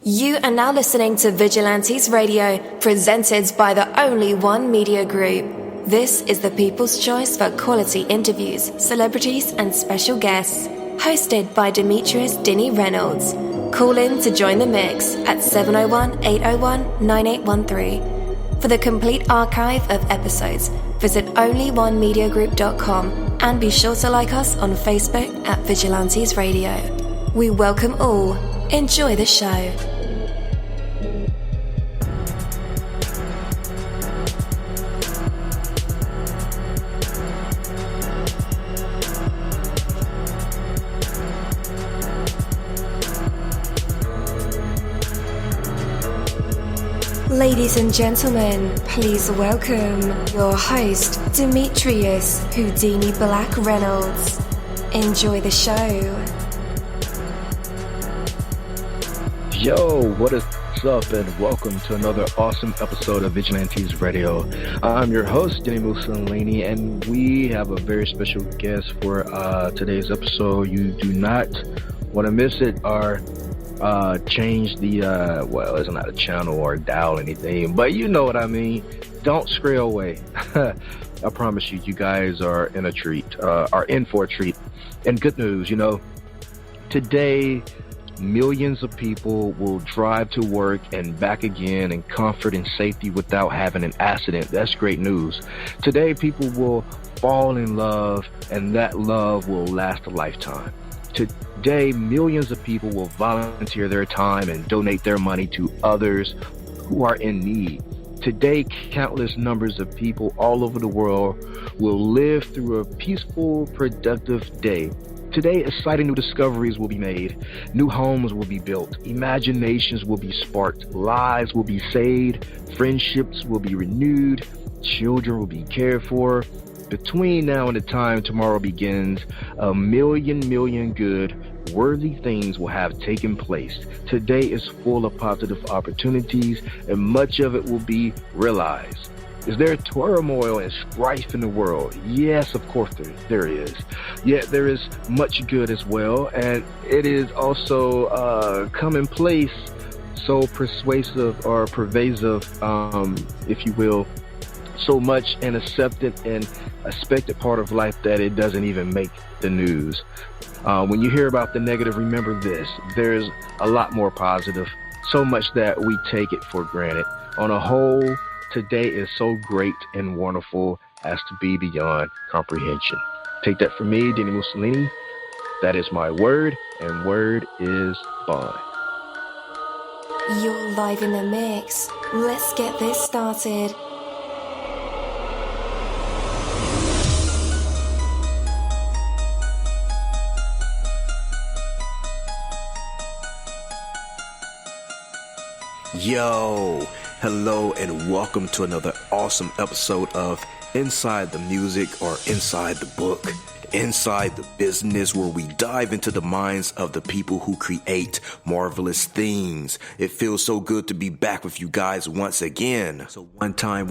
You are now listening to Vigilantes Radio, presented by the Only One Media Group. This is the people's choice for quality interviews, celebrities and special guests. Hosted by Demetrius Dini Reynolds. Call in to join the mix at 701-801-9813. For the complete archive of episodes, visit onlyonemediagroup.com and be sure to like us on Facebook at Vigilantes Radio. We welcome all. Enjoy the show. Ladies and gentlemen, please welcome your host, Demetrius Houdini Black Reynolds. Enjoy the show. Yo, what is up, and welcome to another awesome episode of Vigilantes Radio. I'm your host, dini-mussolini, and we have a very special guest for today's episode. You do not want to miss it. Change the, well, it's not a channel or dial anything, but you know what I mean. Don't scray away. I promise you, you guys are in for a treat. And good news, today, millions of people will drive to work and back again in comfort and safety without having an accident. That's great news. Today, people will fall in love, and that love will last a lifetime. Today, millions of people will volunteer their time and donate their money to others who are in need. Today, countless numbers of people all over the world will live through a peaceful, productive day. Today, exciting new discoveries will be made. New homes will be built. Imaginations will be sparked. Lives will be saved. Friendships will be renewed. Children will be cared for. Between now and the time tomorrow begins, a million good, worthy things will have taken place. Today is full of positive opportunities, and much of it will be realized. Is there turmoil and strife in the world? Yes, of course there is. Yet there is much good as well, and it is also commonplace, so pervasive, if you will, so much an accepted and expected part of life that it doesn't even make the news. When you hear about the negative, remember this: there's a lot more positive, so much that we take it for granted. On a whole, today is so great and wonderful as to be beyond comprehension. Take that from me, dini-mussolini. That is my word, and word is bond. You're live in the mix. Let's get this started. Yo, hello and welcome to another awesome episode of Inside the Music, or Inside the Book, Inside the Business, where we dive into the minds of the people who create marvelous things. It feels so good to be back with you guys once again. So one time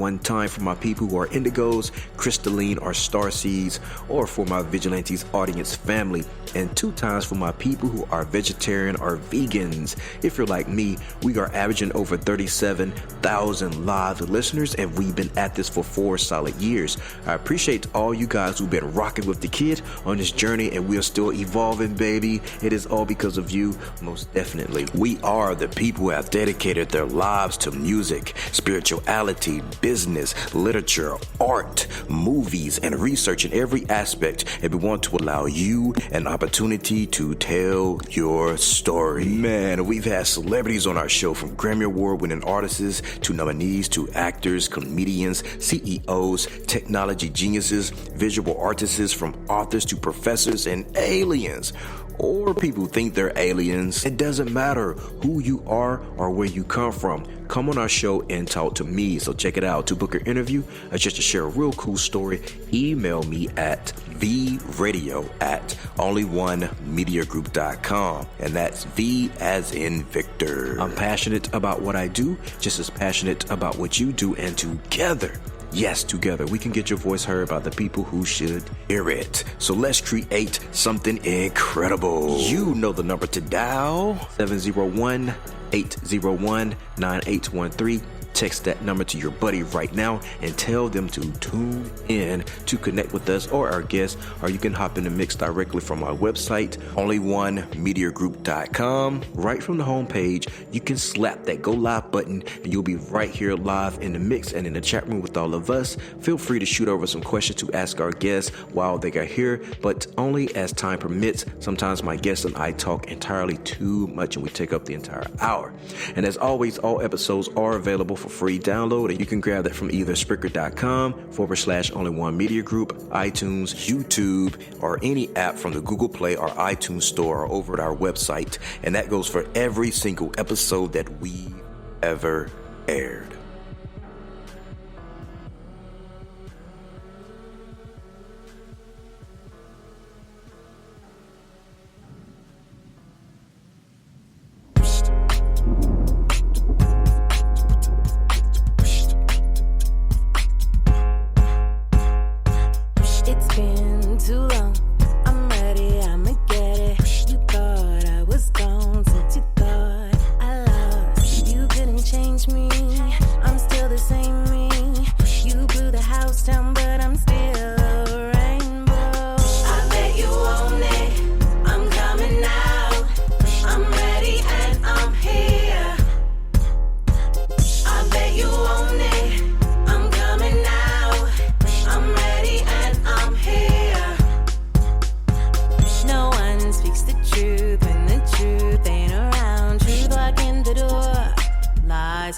for my people who are indigos, crystalline, or starseeds, or for my Vigilantes audience family, and 2 times for my people who are vegetarian or vegans. If you're like me, we are averaging over 37,000 live listeners, and we've been at this for 4 solid years. I appreciate all you guys who've been rocking with the kid on this journey, and we are still evolving, baby. It is all because of you, most definitely. We are the people who have dedicated their lives to music, spirituality, business, literature, art, movies, and research in every aspect, and we want to allow you an opportunity to tell your story. Man, we've had celebrities on our show, from Grammy Award winning artists to nominees to actors, comedians, CEOs, technology geniuses, visual artists, from authors to professors and aliens. Or people think they're aliens. It doesn't matter who you are or where you come from. Come on our show and talk to me. So check it out. To book an interview or just to share a real cool story, email me at vradio@onlyonemediagroup.com. And that's V as in Victor. I'm passionate about what I do, just as passionate about what you do, and together Yes, together we can get your voice heard by the people who should hear it. So let's create something incredible. You know the number to dial, 701-801-9813. Text that number to your buddy right now and tell them to tune in to connect with us or our guests, or you can hop in the mix directly from our website, onlyonemediagroup.com. Right from the homepage, you can slap that go live button and you'll be right here live in the mix and in the chat room with all of us. Feel free to shoot over some questions to ask our guests while they are here, but only as time permits. Sometimes my guests and I talk entirely too much and we take up the entire hour. And as always, all episodes are available for free download, and you can grab that from either Spreaker.com/onlyonemediagroup, iTunes, YouTube, or any app from the Google Play or iTunes Store, or over at our website. And that goes for every single episode that we ever aired.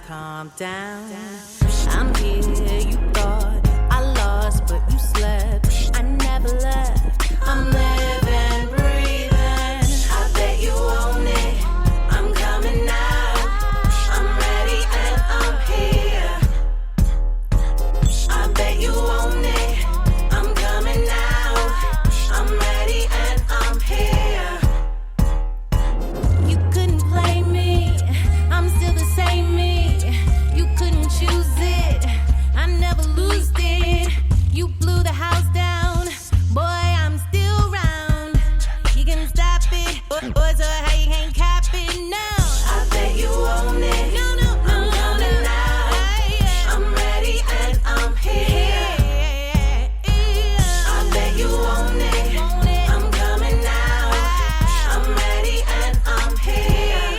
Calm down. I'm here, you thought I lost, but you slept. I never left. I'm living, breathing. I bet you own it. I'm coming out. I'm ready and I'm here. I bet you own it. I'm coming out. I'm ready and I'm here. You couldn't play me. I'm still the same me. Choose it, I never lose it. You blew the house down, boy, I'm still round. You can stop it, boy, so how you can't cap it now. I bet you own it. No, no, no, I'm coming out. I'm ready and I'm here. I bet you own it. I'm coming out. I'm ready and I'm here.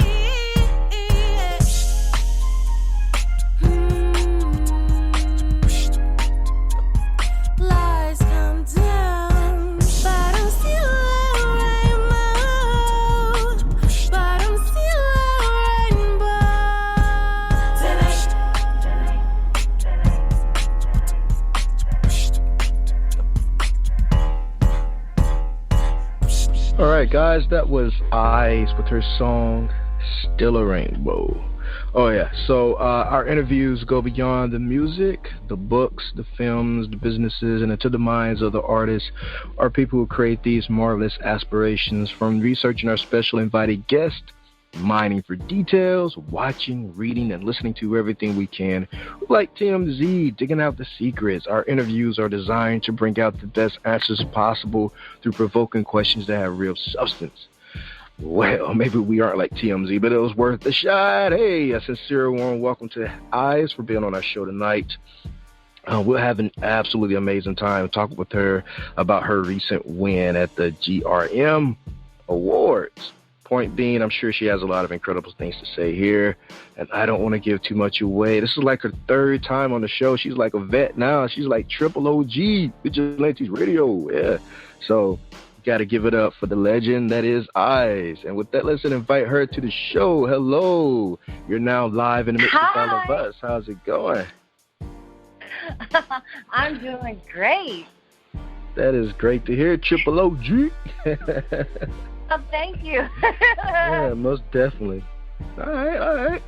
All right, guys, that was Eyes with her song Still a Rainbow. Oh, yeah. So our interviews go beyond the music, the books, the films, the businesses, and into the minds of the artists or people who create these marvelous aspirations, from researching our special invited guests, mining for details, watching, reading, and listening to everything we can. Like TMZ, digging out the secrets. Our interviews are designed to bring out the best answers possible through provoking questions that have real substance. Well, maybe we aren't like TMZ, but it was worth the shot. Hey, a sincere warm welcome to Eyes for being on our show tonight. We'll have an absolutely amazing time talking with her about her recent win at the GRM Awards. Point being, I'm sure she has a lot of incredible things to say here, and I don't want to give too much away. This is like her third time on the show. She's like a vet now. She's like triple OG, Vigilantes Radio. Yeah. So, got to give it up for the legend that is Eyes. And with that, let's invite her to the show. Hello. You're now live in the mix with all of us. How's it going? I'm doing great. That is great to hear. Triple OG. Oh, thank you. Yeah, most definitely. All right.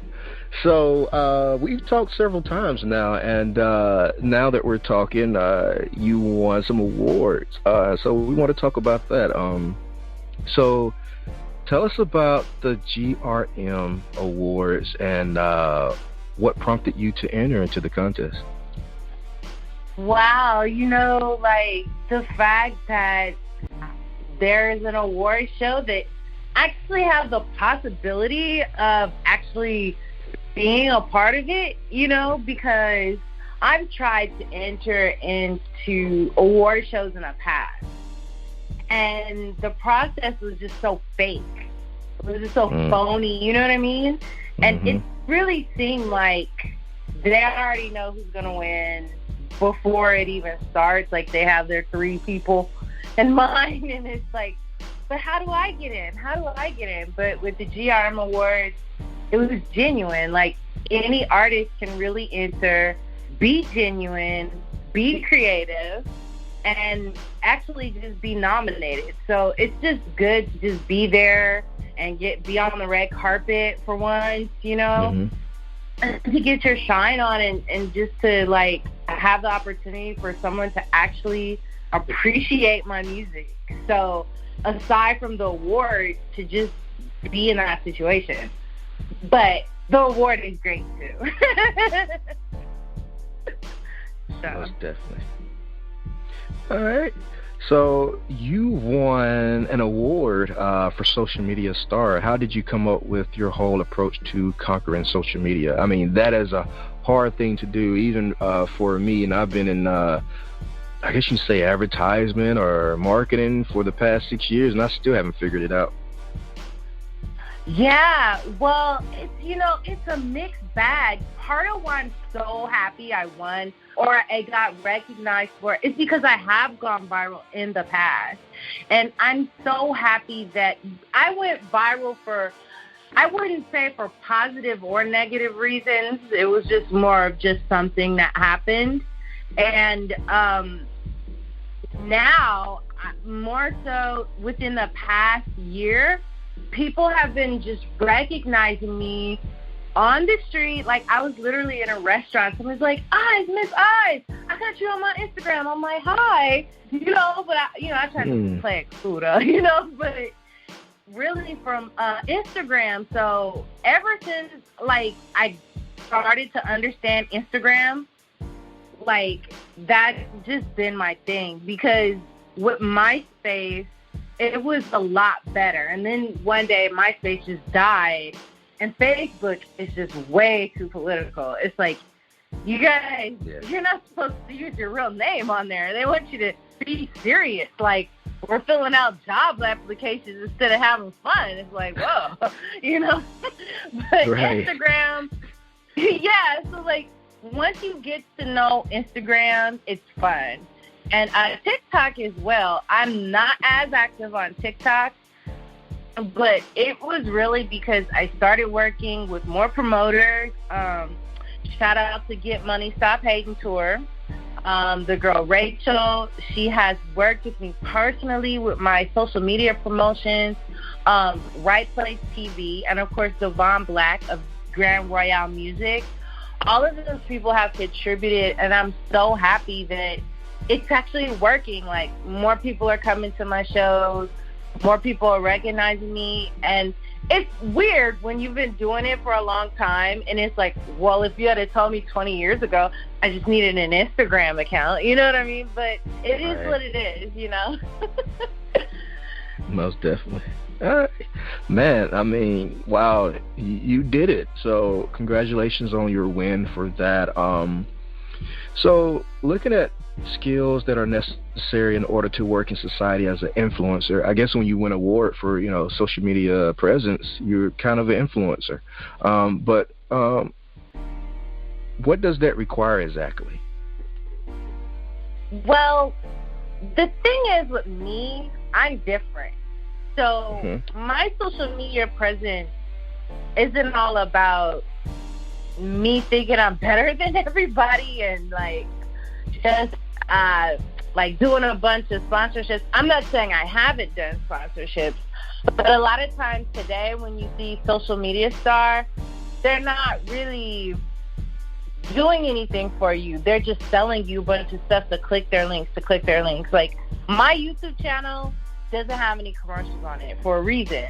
So we've talked several times now, and now that we're talking, you won some awards. So we want to talk about that. So tell us about the GRM Awards and what prompted you to enter into the contest. Wow, like the fact that there's an award show that actually has the possibility of actually being a part of it, because I've tried to enter into award shows in the past, and the process was just so fake. It was just so phony, you know what I mean? And it really seemed like they already know who's going to win before it even starts. Like, they have their 3 people in mind, and it's like, but how do I get in? How do I get in? But with the GRM Awards, it was genuine. Like, any artist can really enter, be genuine, be creative, and actually just be nominated. So it's just good to just be there and be on the red carpet for once, and to get your shine on, and just to, like, have the opportunity for someone to actually appreciate my music. So aside from the award, to just be in that situation. But the award is great too. Most definitely. All right. So you won an award for Social Media Star. How did you come up with your whole approach to conquering social media? I mean, that is a hard thing to do, even for me. And I've been in, I guess you say, advertisement or marketing for the past 6 years, and I still haven't figured it out. Yeah, well, it's a mixed bag. Part of why I'm so happy I won, or I got recognized for it, is because I have gone viral in the past. And I'm so happy that I went viral for, I wouldn't say for positive or negative reasons. It was just more of just something that happened. And now, more so within the past year, people have been just recognizing me on the street. Like, I was literally in a restaurant. Someone's like, Eyes, Miss Eyes, I got you on my Instagram. I'm like, hi. But I try to play it cool, but really from Instagram. So ever since, like, I started to understand Instagram, like, that's just been my thing. Because with MySpace, it was a lot better. And then one day, MySpace just died. And Facebook is just way too political. It's like, you guys, you're not supposed to use your real name on there. They want you to be serious. Like, we're filling out job applications instead of having fun. It's like, whoa, But right. Instagram, so, like, once you get to know Instagram, it's fun. And TikTok as well. I'm not as active on TikTok, but it was really because I started working with more promoters. Shout out to Get Money, Stop Hating Tour. The girl Rachel, she has worked with me personally with my social media promotions. Right Place TV, and of course Devon Black of Grand Royale Music. All of those people have contributed, and I'm so happy that it's actually working. Like, more people are coming to my shows, more people are recognizing me, and it's weird when you've been doing it for a long time, and it's like, well, if you had told me 20 years ago, I just needed an Instagram account, you know what I mean? But it is what it is, Most definitely. Man, I mean, wow, you did it. So congratulations on your win for that. So looking at skills that are necessary in order to work in society as an influencer, I guess when you win an award for, social media presence, you're kind of an influencer. But what does that require exactly? Well, the thing is with me, I'm different. So my social media presence isn't all about me thinking I'm better than everybody and, like, just like doing a bunch of sponsorships. I'm not saying I haven't done sponsorships, but a lot of times today when you see social media star, they're not really doing anything for you. They're just selling you a bunch of stuff to click their links. Like, my YouTube channel doesn't have any commercials on it for a reason.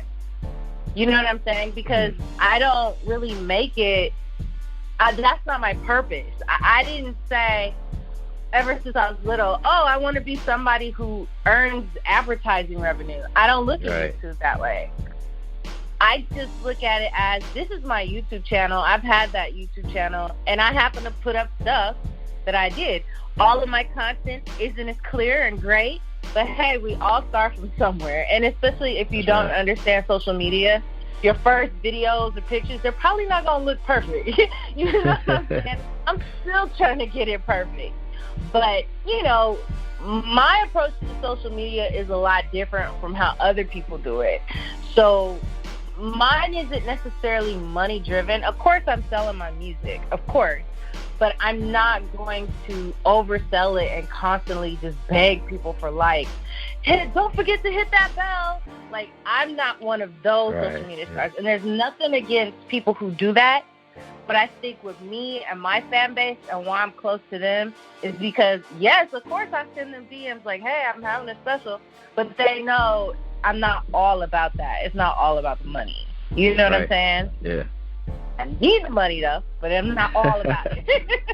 You know what I'm saying? Because I don't really make it. That's not my purpose. I didn't say, ever since I was little, I want to be somebody who earns advertising revenue. I don't look at YouTube that way. I just look at it as, this is my YouTube channel. I've had that YouTube channel, and I happen to put up stuff that I did. All of my content isn't as clear and great, but hey, we all start from somewhere. And especially if you don't understand social media, your first videos or pictures, they're probably not going to look perfect. You know what I'm saying? I'm still trying to get it perfect. But, you know, my approach to social media is a lot different from how other people do it. So mine isn't necessarily money driven. Of course, I'm selling my music, of course, but I'm not going to oversell it and constantly just beg people for likes. Hey, don't forget to hit that bell. Like, I'm not one of those social media stars, and there's nothing against people who do that. But I think with me and my fan base and why I'm close to them is because, yes, of course I send them DMs like, hey, I'm having a special, but they know I'm not all about that. It's not all about the money. You know what I'm saying? Yeah. I need the money, though, but I'm not all about it.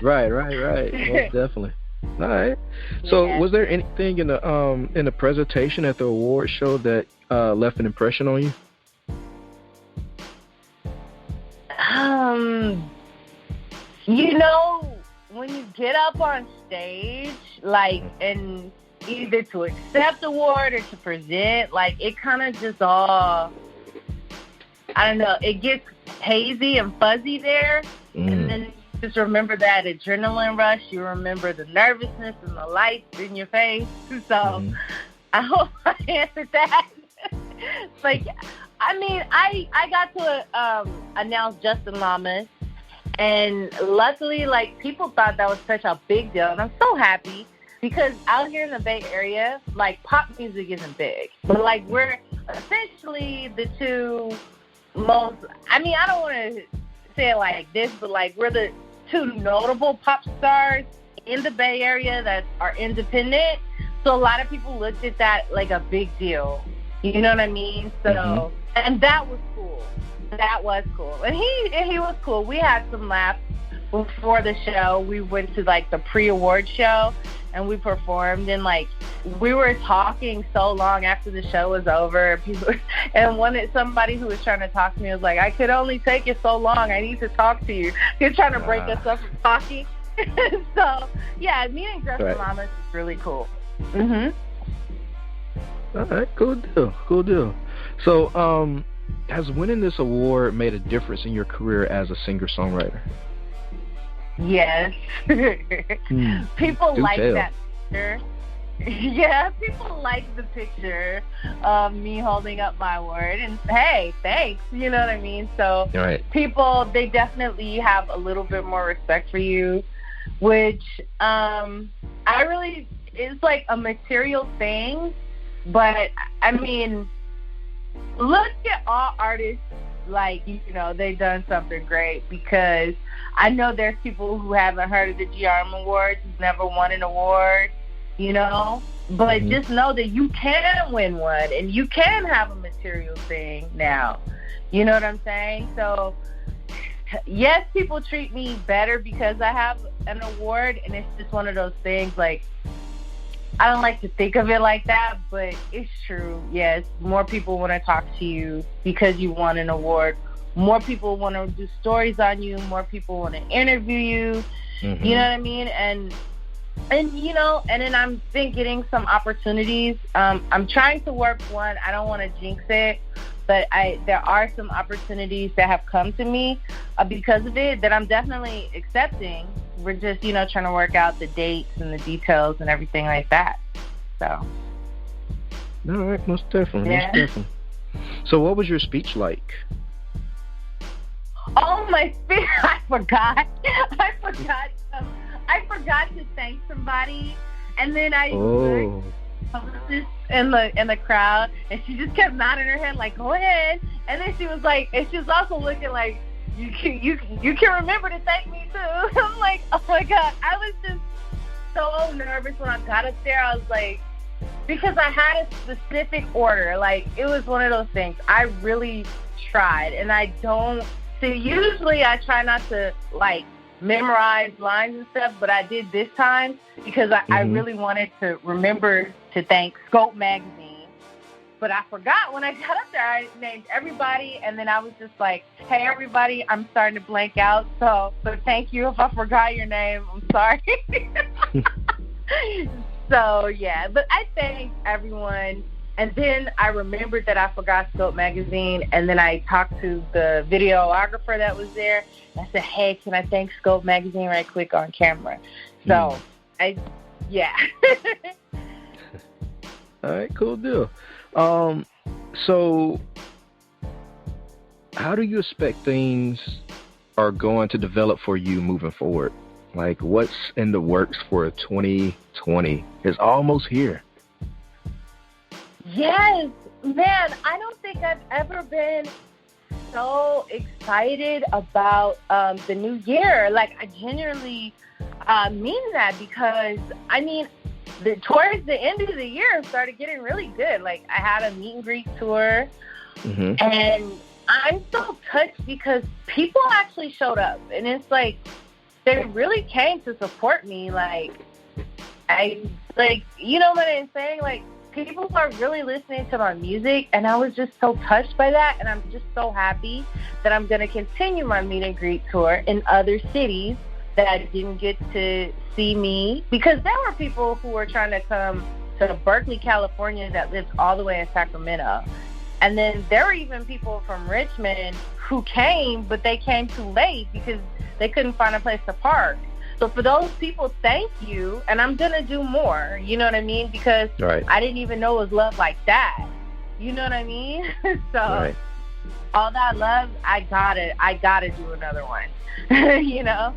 Right. Most definitely. All right. So was there anything in the presentation at the award show that left an impression on you? You know, when you get up on stage, like, and either to accept the award or to present, like, it kind of just all, I don't know, it gets hazy and fuzzy there. And then you just remember that adrenaline rush. You remember the nervousness and the lights in your face. So I hope I answered that. Like, I mean, I got to announce Justin Lamas, and luckily, like, people thought that was such a big deal, and I'm so happy because out here in the Bay Area, like, pop music isn't big, but, like, we're essentially the two most, I mean, I don't want to say it like this, but, like, we're the two notable pop stars in the Bay Area that are independent, so a lot of people looked at that like a big deal. You know what I mean? So, and that was cool. That was cool. And he was cool. We had some laughs before the show. We went to, like, the pre-award show, and we performed. And, like, we were talking so long after the show was over. Somebody who was trying to talk to me was like, I could only take it so long. I need to talk to you. He was trying to break us up from talking. So, yeah, meeting Justin Lamas is really cool. All right, cool deal. So, has winning this award made a difference in your career as a singer-songwriter? Yes. People like that picture. Yeah, people like the picture of me holding up my award. And, hey, thanks. You know what I mean? So, people, they definitely have a little bit more respect for you, which it's like a material thing. But, I mean, look at all artists, like, you know, they've done something great, because I know there's people who haven't heard of the GRM Awards, who've never won an award, you know, but just know that you can win one, and you can have a material thing now. You know what I'm saying? So, yes, people treat me better because I have an award, and it's just one of those things, like, I don't like to think of it like that, but it's true. Yes, more people want to talk to you because you won an award. More people want to do stories on you. More people want to interview you. You know what I mean? And you know, and then I've been getting some opportunities. I'm trying to work one. I don't want to jinx it, but there are some opportunities that have come to me because of it that I'm definitely accepting. We're just, you know, trying to work out the dates and the details and everything like that. So. All right, most definitely. So what was your speech like? Oh, my speech! I forgot to thank somebody, and then I looked in the crowd, and she just kept nodding her head like, go ahead. And then she was also looking like, you can remember to thank me too. I'm like, oh my God. I was just so nervous when I got up there. I was like, because I had a specific order. Like, it was one of those things. I really tried, and I don't. So usually I try not to, like, memorize lines and stuff, but I did this time because I really wanted to remember to thank Scope Magazine. But I forgot when I got up there, I named everybody, and then I was just like, hey, everybody, I'm starting to blank out, so thank you if I forgot your name. I'm sorry. So, yeah, but I thanked everyone, and then I remembered that I forgot Scope Magazine, and then I talked to the videographer that was there, and I said, hey, can I thank Scope Magazine right quick on camera? So, yeah. All right, cool deal. So how do you expect things are going to develop for you moving forward? Like, what's in the works for 2020? It's almost here. Yes, man, I don't think I've ever been so excited about the new year. Like, I genuinely mean that because, I mean, towards the end of the year, it started getting really good. Like, I had a meet and greet tour, and I'm so touched because people actually showed up, and it's like they really came to support me. Like, you know what I'm saying? Like, people are really listening to my music, and I was just so touched by that, and I'm just so happy that I'm going to continue my meet and greet tour in other cities that didn't get to see me, because there were people who were trying to come to Berkeley, California that lived all the way in Sacramento. And then there were even people from Richmond who came, but they came too late because they couldn't find a place to park. So for those people, thank you, and I'm going to do more, you know what I mean? Because I didn't even know it was love like that. You know what I mean? So all that love, I gotta do another one, you know?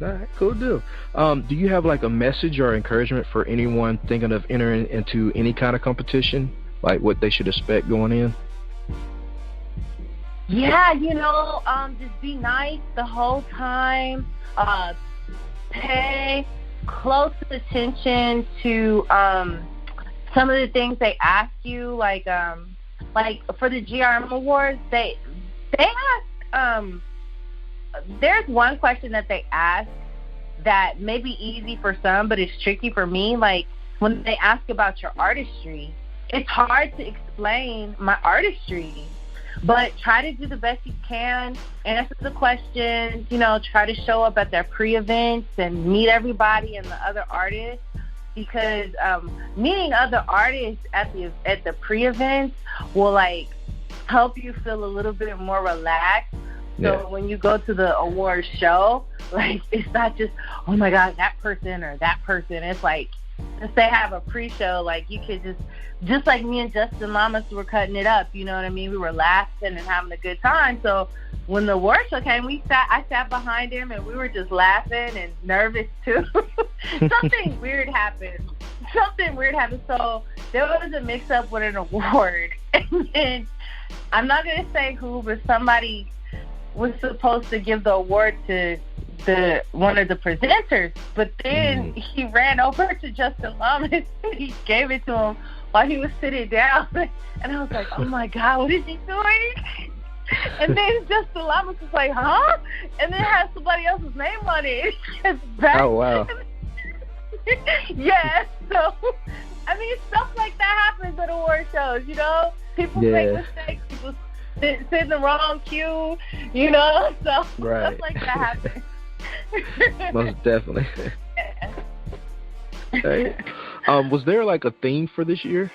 All right, cool deal. Do you have like a message or encouragement for anyone thinking of entering into any kind of competition, like what they should expect going in? Yeah, you know, just be nice the whole time. Pay close attention to some of the things they ask you, like for the GRM Awards, they ask. There's one question that they ask that may be easy for some, but it's tricky for me. Like, when they ask about your artistry, it's hard to explain my artistry. But try to do the best you can, answer the questions, you know, try to show up at their pre-events and meet everybody and the other artists, because meeting other artists at the pre-events will, like, help you feel a little bit more relaxed. So when you go to the award show, like, it's not just, oh my God, that person or that person. It's like, since they have a pre-show, like, you could just like me and Justin Lamas were cutting it up, you know what I mean? We were laughing and having a good time. So when the award show came, I sat behind him and we were just laughing and nervous too. Something weird happened. So there was a mix-up with an award. And then, I'm not going to say who, but somebody was supposed to give the award to one of the presenters, but then he ran over to Justin Lamas and he gave it to him while he was sitting down, and I was like, oh my God, what is he doing? And then Justin Lamas was like, huh? And then it has somebody else's name on it. Oh, wow. Yeah, so, I mean, stuff like that happens at award shows, you know? People make mistakes, people sit in the wrong queue, you know? So stuff like that happens. Most definitely. Okay. Was there like a theme for this year?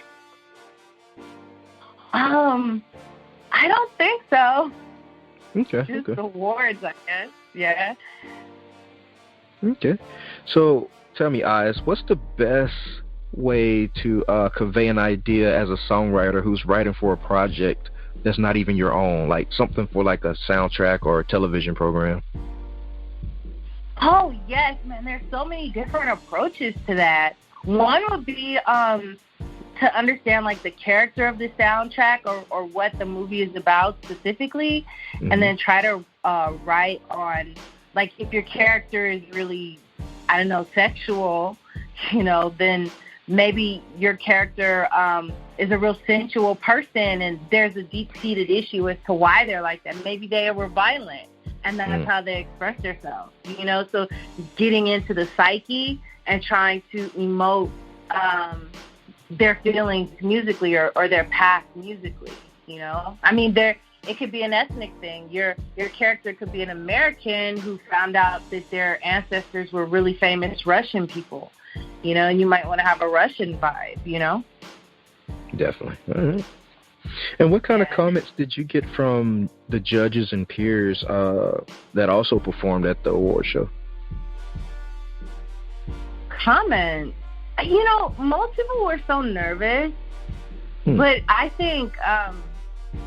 I don't think so. Okay. Just awards, I guess. Yeah. Okay. So tell me, Eyes, what's the best way to convey an idea as a songwriter who's writing for a project that's not even your own, like something for like a soundtrack or a television program? Oh, yes, man. There's so many different approaches to that. One would be to understand, like, the character of the soundtrack or what the movie is about specifically, and then try to write on, like, if your character is really, I don't know, sexual, you know, then maybe your character is a real sensual person and there's a deep-seated issue as to why they're like that. Maybe they were violent. and that's how they express themselves, you know? So getting into the psyche and trying to emote their feelings musically or their past musically, you know? I mean, it could be an ethnic thing. Your character could be an American who found out that their ancestors were really famous Russian people, you know, and you might want to have a Russian vibe, you know? Definitely. All right. And what kind of comments did you get from the judges and peers that also performed at the award show? Comments? You know, most people were so nervous, but I think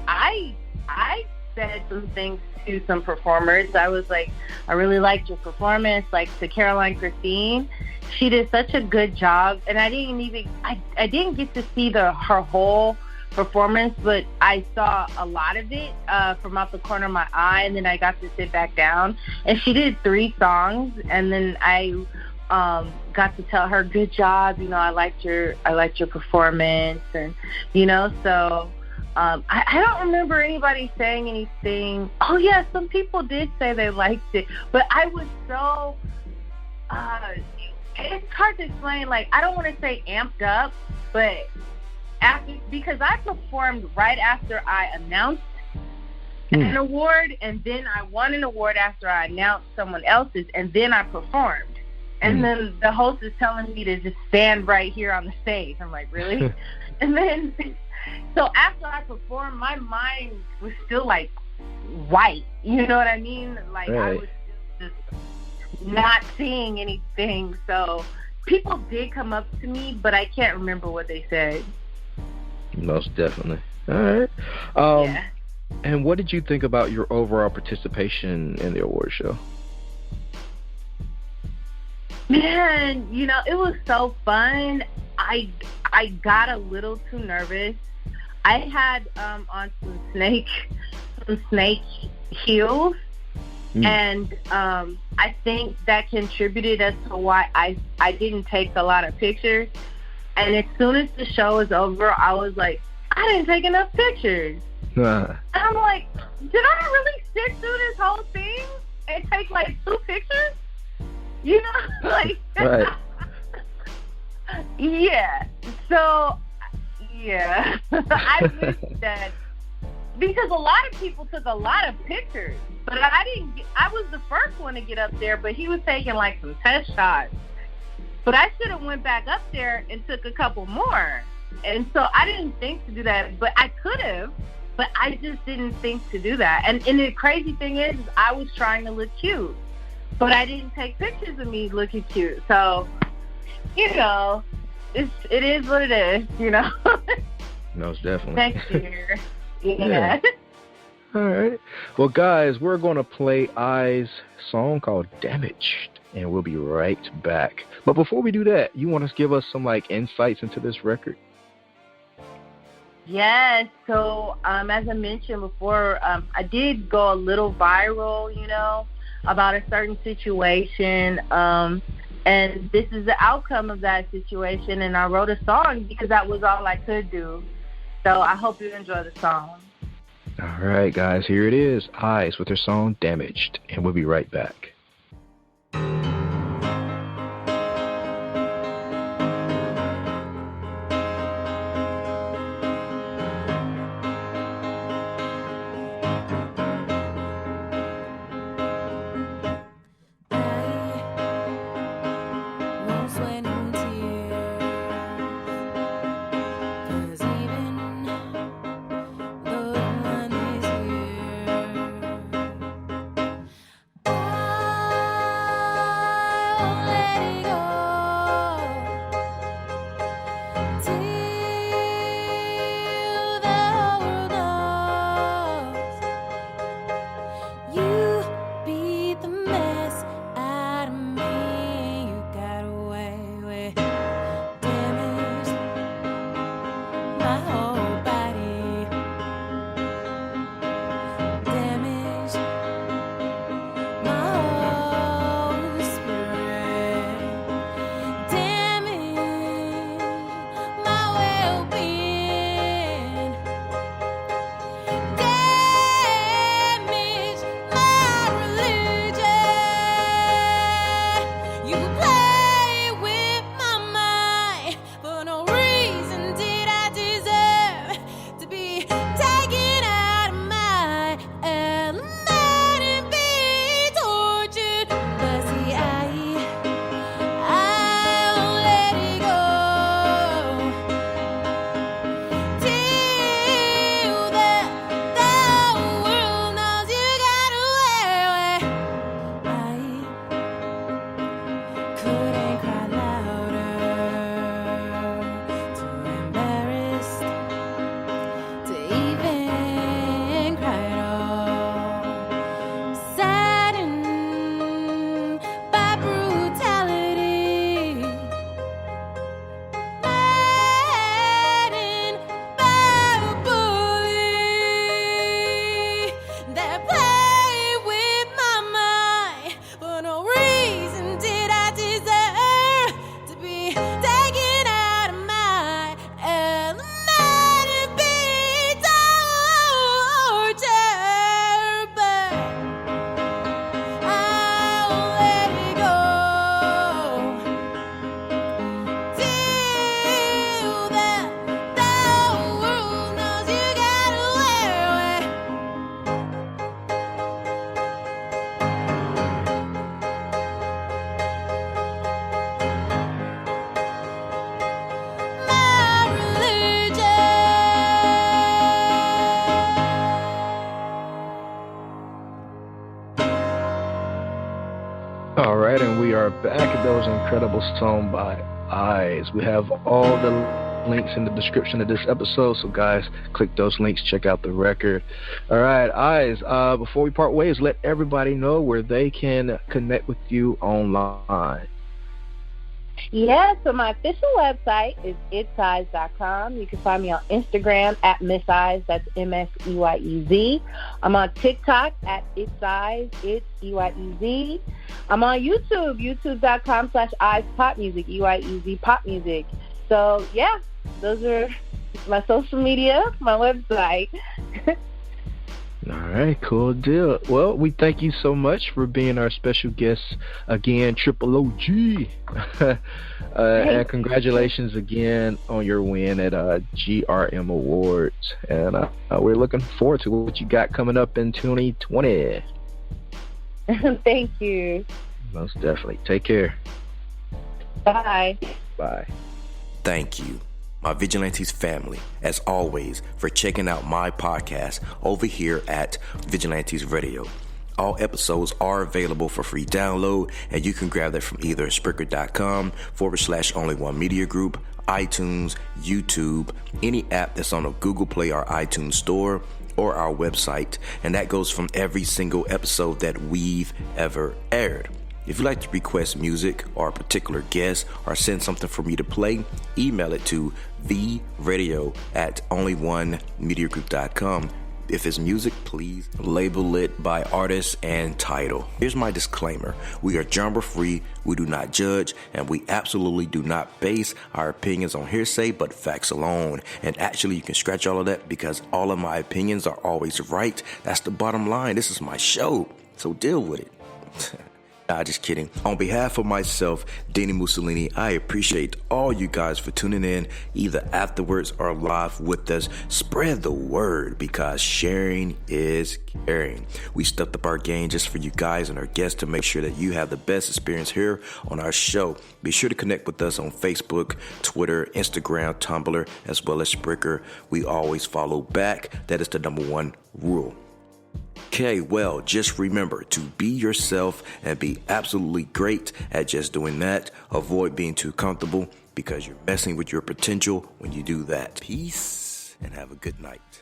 I said some things to some performers. I was like, I really liked your performance. Like to Caroline Christine, she did such a good job, and I didn't get to see her whole performance, but I saw a lot of it from out the corner of my eye, and then I got to sit back down. And she did 3 songs, and then I got to tell her, good job, you know, I liked your performance, and you know, so I don't remember anybody saying anything. Oh yeah, some people did say they liked it, but I was so it's hard to explain. Like, I don't want to say amped up, but because I performed right after I announced an award, and then I won an award after I announced someone else's, and then I performed. And then the host is telling me to just stand right here on the stage. I'm like, really? And then, so after I performed, my mind was still like white. You know what I mean? Like, I was just not seeing anything. So people did come up to me, but I can't remember what they said. Most definitely. All right. Yeah. And what did you think about your overall participation in the award show? Man, you know, it was so fun. I got a little too nervous. I had on some snake heels, and I think that contributed as to why I didn't take a lot of pictures. And as soon as the show was over, I was like, I didn't take enough pictures. And I'm like, did I really sit through this whole thing and take like 2 pictures? You know, like, right. Yeah. So, yeah, I wish that, because a lot of people took a lot of pictures, but I didn't. I was the first one to get up there, but he was taking like some test shots. But I should have went back up there and took a couple more. And so I didn't think to do that, but I could have. But I just didn't think to do that. And the crazy thing is I was trying to look cute, but I didn't take pictures of me looking cute. So, you know, it is what it is, you know. Most definitely. Next year. Yeah. All right. Well, guys, we're going to play I's song called Damaged, and we'll be right back. But before we do that, you want to give us some, like, insights into this record? Yes. So, as I mentioned before, I did go a little viral, you know, about a certain situation. And this is the outcome of that situation. And I wrote a song because that was all I could do. So I hope you enjoy the song. All right, guys, here it is. Eyes with their song Damaged. And we'll be right back. I All right, and we are back at those incredible song by Eyes. We have all the links in the description of this episode, so guys, click those links, check out the record. All right, Eyes, before we part ways, let everybody know where they can connect with you online. Yeah, so my official website is itseyes.com. You can find me on Instagram at Miss Eyes, that's MSEYEZ. I'm on TikTok at itseyes, it's EYEZ. I'm on YouTube, youtube.com/eyespopmusic, EYEZ pop music. So, yeah, those are my social media, my website. All right, cool deal. Well, we thank you so much for being our special guest again, Triple OG. And congratulations again on your win at GRM Awards. And we're looking forward to what you got coming up in 2020. Thank you. Most definitely. Take care. Bye. Bye. Thank you, my Vigilantes family, as always, for checking out my podcast over here at Vigilantes Radio. All episodes are available for free download, and you can grab that from either Spreaker.com/only1mediagroup, iTunes, YouTube, any app that's on a Google Play or iTunes store, or our website, and that goes from every single episode that we've ever aired. If you'd like to request music or a particular guest or send something for me to play, email it to theradio@only1mediagroup.com. If it's music, please label it by artist and title. Here's my disclaimer. We are genre free, we do not judge, and we absolutely do not base our opinions on hearsay but facts alone. And actually, you can scratch all of that because all of my opinions are always right. That's the bottom line. This is my show, so deal with it. Nah, just kidding. On behalf of myself, Dini-Mussolini, I appreciate all you guys for tuning in, either afterwards or live with us. Spread the word because sharing is caring. We stepped up our game just for you guys and our guests to make sure that you have the best experience here on our show. Be sure to connect with us on Facebook, Twitter, Instagram, Tumblr, as well as Spreaker. We always follow back. That is the number one rule. Okay, well, just remember to be yourself and be absolutely great at just doing that. Avoid being too comfortable because you're messing with your potential when you do that. Peace and have a good night.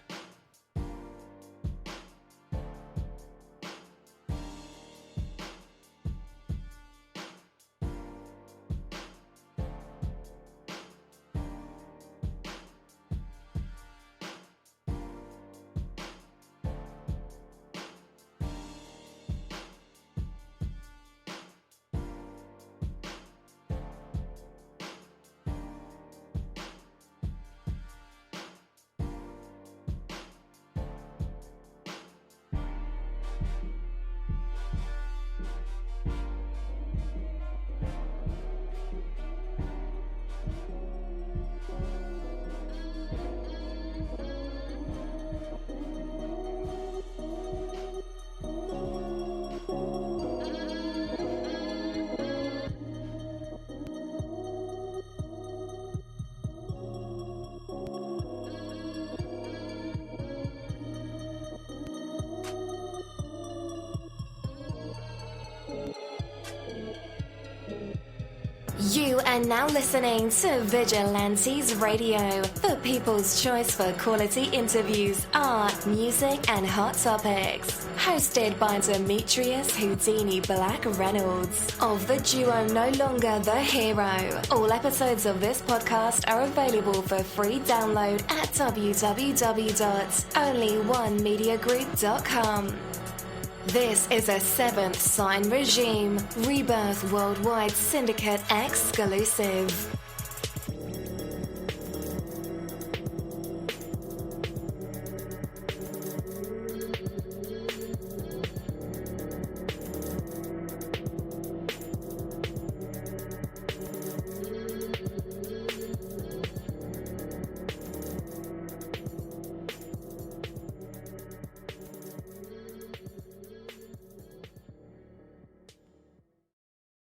You are now listening to Vigilantes Radio, the people's choice for quality interviews, art, music, and hot topics. Hosted by Demetrius Houdini Black Reynolds of the duo No Longer the Hero. All episodes of this podcast are available for free download at www.only1mediagroup.com. This is a Seventh Sign Regime Rebirth Worldwide Syndicate exclusive.